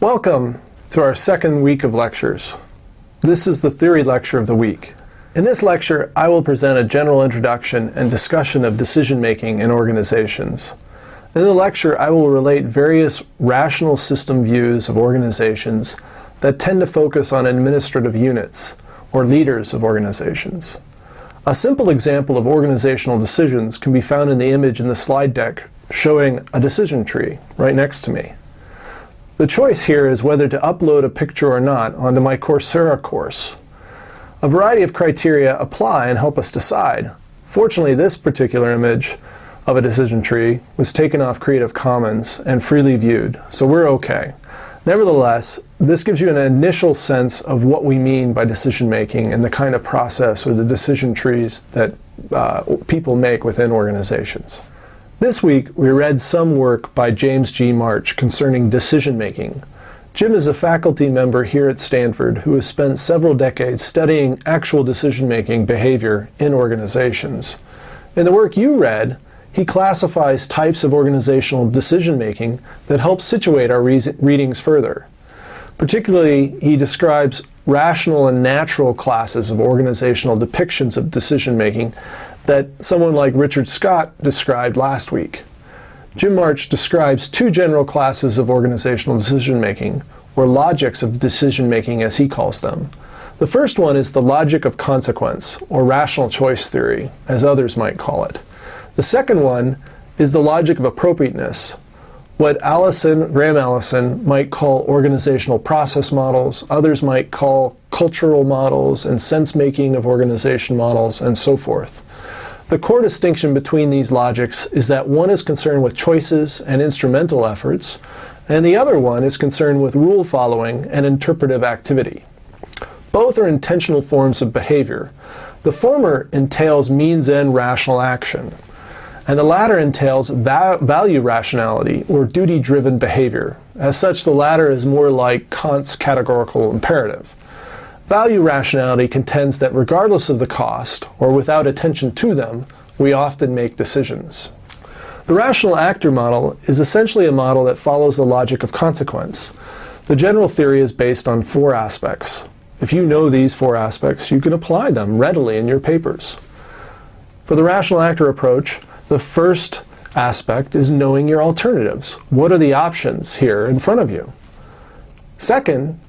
Welcome to our second week of lectures. This is the theory lecture of the week. In this lecture, I will present a general introduction and discussion of decision-making in organizations. In the lecture, I will relate various rational system views of organizations that tend to focus on administrative units, or leaders of organizations. A simple example of organizational decisions can be found in the image in the slide deck showing a decision tree right next to me. The choice here is whether to upload a picture or not onto my Coursera course. A variety of criteria apply and help us decide. Fortunately, this particular image of a decision tree was taken off Creative Commons and freely viewed, so we're okay. Nevertheless, this gives you an initial sense of what we mean by decision making and the kind of process or the decision trees that people make within organizations. This week, we read some work by James G. March concerning decision-making. Jim is a faculty member here at Stanford who has spent several decades studying actual decision-making behavior in organizations. In the work you read, he classifies types of organizational decision-making that help situate our readings further. Particularly, he describes rational and natural classes of organizational depictions of decision-making that someone like Richard Scott described last week. Jim March describes two general classes of organizational decision-making, or logics of decision-making as he calls them. The first one is the logic of consequence, or rational choice theory, as others might call it. The second one is the logic of appropriateness, what Graham Allison might call organizational process models, others might call cultural models and sense-making of organization models, and so forth. The core distinction between these logics is that one is concerned with choices and instrumental efforts, and the other one is concerned with rule following and interpretive activity. Both are intentional forms of behavior. The former entails means-end rational action, and the latter entails value rationality or duty-driven behavior. As such, the latter is more like Kant's categorical imperative. Value rationality contends that regardless of the cost, or without attention to them, we often make decisions. The rational actor model is essentially a model that follows the logic of consequence. The general theory is based on four aspects. If you know these four aspects, you can apply them readily in your papers. For the rational actor approach, the first aspect is knowing your alternatives. What are the options here in front of you? Second,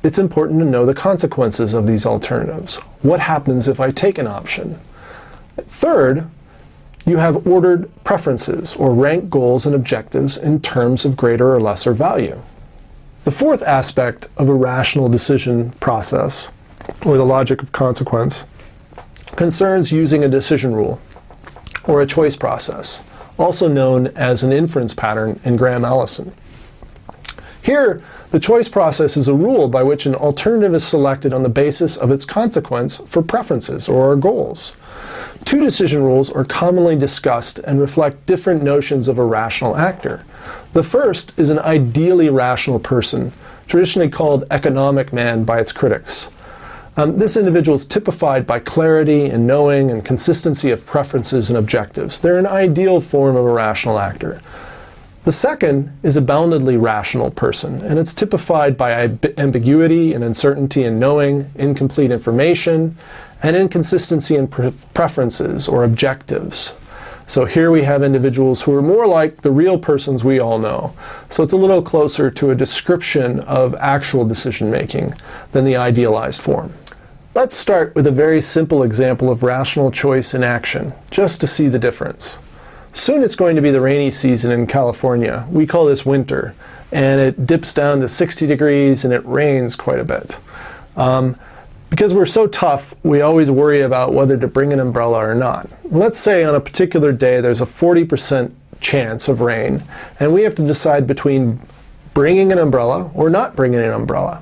it's important to know the consequences of these alternatives. What happens if I take an option? Third, you have ordered preferences or ranked goals and objectives in terms of greater or lesser value. The fourth aspect of a rational decision process, or the logic of consequence, concerns using a decision rule or a choice process, also known as an inference pattern in Graham Allison. Here, the choice process is a rule by which an alternative is selected on the basis of its consequence for preferences or our goals. Two decision rules are commonly discussed and reflect different notions of a rational actor. The first is an ideally rational person, traditionally called economic man by its critics. This individual is typified by clarity and knowing and consistency of preferences and objectives. They're an ideal form of a rational actor. The second is a boundedly rational person, and it's typified by ambiguity and uncertainty in knowing, incomplete information, and inconsistency in preferences or objectives. So here we have individuals who are more like the real persons we all know. So it's a little closer to a description of actual decision making than the idealized form. Let's start with a very simple example of rational choice in action, just to see the difference. Soon it's going to be the rainy season in California. We call this winter, and it dips down to 60 degrees and it rains quite a bit. Because we're so tough, we always worry about whether to bring an umbrella or not. Let's say on a particular day there's a 40% chance of rain, and we have to decide between bringing an umbrella or not bringing an umbrella.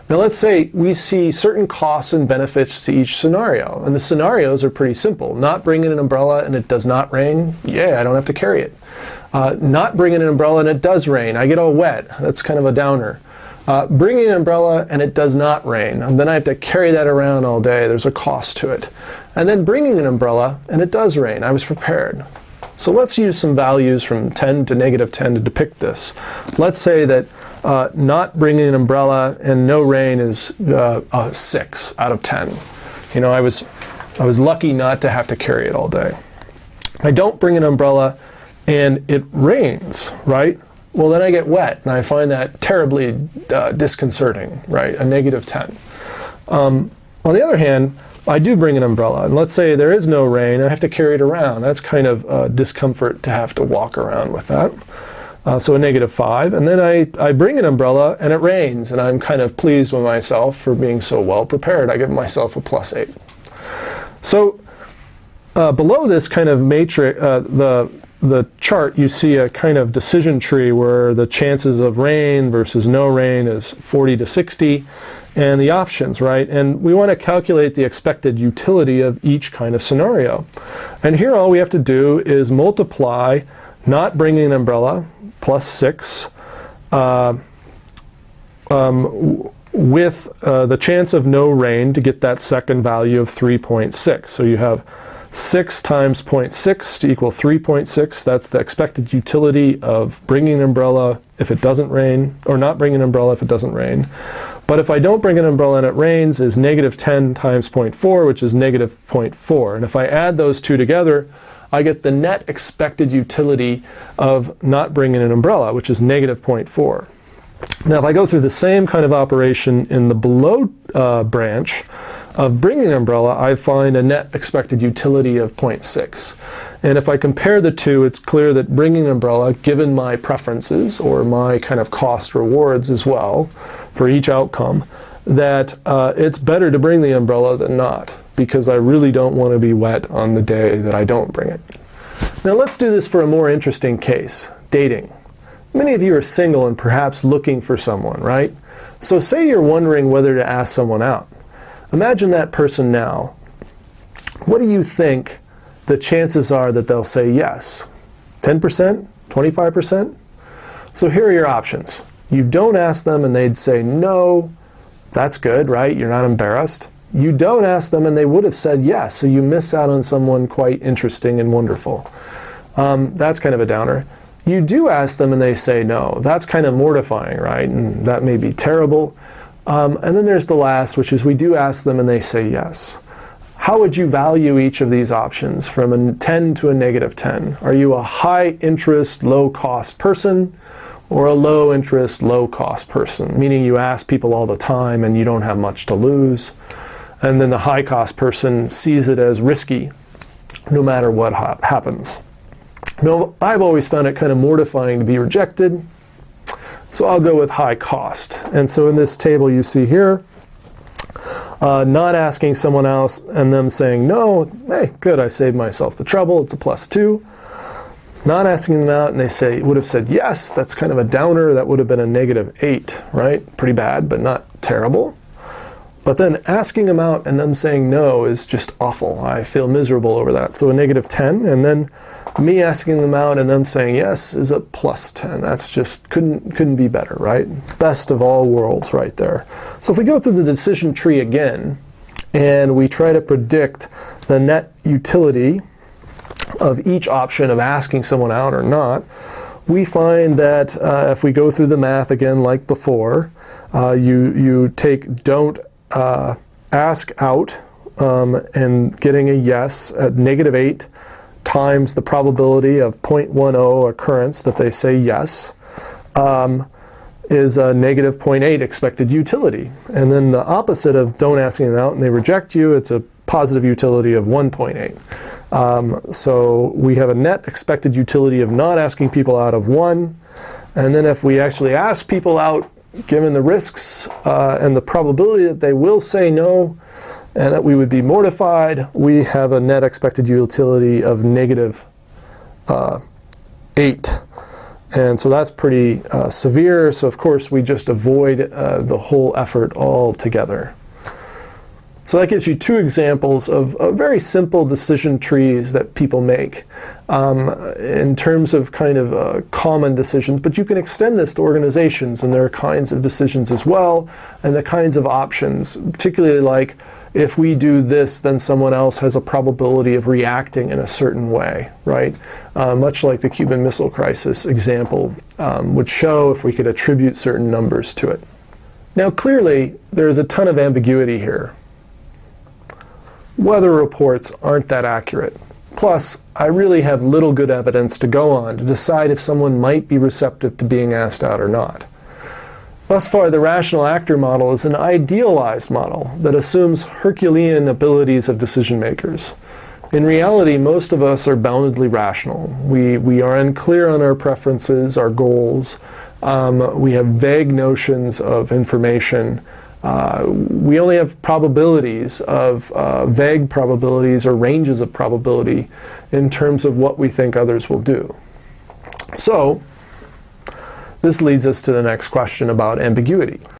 Now let's say we see certain costs and benefits to each scenario, and the scenarios are pretty simple. Not bringing an umbrella and it does not rain, yeah, I don't have to carry it. Not bringing an umbrella and it does rain, I get all wet, that's kind of a downer. Bringing an umbrella and it does not rain, and then I have to carry that around all day, there's a cost to it. And then bringing an umbrella and it does rain, I was prepared. So let's use some values from 10 to -10 to depict this. Let's say that not bringing an umbrella and no rain is a 6 out of 10. You know, I was lucky not to have to carry it all day. I don't bring an umbrella and it rains, right? Well, then I get wet, and I find that terribly disconcerting, right? A negative 10. On the other hand, I do bring an umbrella, and let's say there is no rain, I have to carry it around. That's kind of discomfort to have to walk around with that. So a negative 5. And then I bring an umbrella, and it rains, and I'm kind of pleased with myself for being so well prepared. I give myself a +8. So below this kind of matrix, the chart, you see a kind of decision tree where the chances of rain versus no rain is 40 to 60, and the options, right? And we want to calculate the expected utility of each kind of scenario. And here all we have to do is multiply not bringing an umbrella, +6, with the chance of no rain to get that second value of 3.6. So you have 6 times 0.6 to equal 3.6. That's the expected utility of bringing an umbrella if it doesn't rain, or not bringing an umbrella if it doesn't rain. But if I don't bring an umbrella and it rains, is negative 10 times 0.4, which is negative 0.4. And if I add those two together, I get the net expected utility of not bringing an umbrella, which is negative 0.4. Now, if I go through the same kind of operation in the below branch of bringing an umbrella, I find a net expected utility of 0.6. And if I compare the two, it's clear that bringing an umbrella, given my preferences or my kind of cost rewards as well for each outcome, that it's better to bring the umbrella than not, because I really don't want to be wet on the day that I don't bring it. Now let's do this for a more interesting case, dating. Many of you are single and perhaps looking for someone, right? So say you're wondering whether to ask someone out. Imagine that person now. What do you think the chances are that they'll say yes? 10%? 25%? So here are your options. You don't ask them and they'd say no. That's good, right? You're not embarrassed. You don't ask them and they would have said yes, so you miss out on someone quite interesting and wonderful. That's kind of a downer. You do ask them and they say no. That's kind of mortifying, right? And that may be terrible. And then there's the last, which is we do ask them and they say yes. How would you value each of these options from a 10 to a negative 10? Are you a high interest, low cost person, or a low interest, low cost person? Meaning you ask people all the time and you don't have much to lose. And then the high cost person sees it as risky no matter what happens. No, I've always found it kind of mortifying to be rejected, so I'll go with high cost. And so in this table you see here, not asking someone else and them saying no, hey, good, I saved myself the trouble, it's a +2. Not asking them out and they would have said yes, that's kind of a downer, that would have been a -8, right? Pretty bad, but not terrible. But then asking them out and them saying no is just awful. I feel miserable over that. So a -10, and then me asking them out and them saying yes is a +10. That's just couldn't be better, right? Best of all worlds right there. So if we go through the decision tree again and we try to predict the net utility of each option of asking someone out or not, we find that if we go through the math again like before, you take don't ask out and getting a yes at -8 times the probability of 0.10 occurrence that they say yes is a -0.8 expected utility. And then the opposite of don't asking them out and they reject you, it's a positive utility of 1.8. So we have a net expected utility of not asking people out of 1. And then if we actually ask people out, given the risks and the probability that they will say no and that we would be mortified, we have a net expected utility of -8. And so that's pretty severe, so of course we just avoid the whole effort altogether. So that gives you two examples of very simple decision trees that people make in terms of kind of common decisions, but you can extend this to organizations, and there are kinds of decisions as well, and the kinds of options, particularly like if we do this, then someone else has a probability of reacting in a certain way, right? Much like the Cuban Missile Crisis example would show if we could attribute certain numbers to it. Now clearly, there is a ton of ambiguity here. Weather reports aren't that accurate. Plus, I really have little good evidence to go on to decide if someone might be receptive to being asked out or not. Thus far, the rational actor model is an idealized model that assumes Herculean abilities of decision makers. In reality, most of us are boundedly rational. We are unclear on our preferences, our goals. We have vague notions of information. We only have probabilities of vague probabilities or ranges of probability in terms of what we think others will do. So, this leads us to the next question about ambiguity.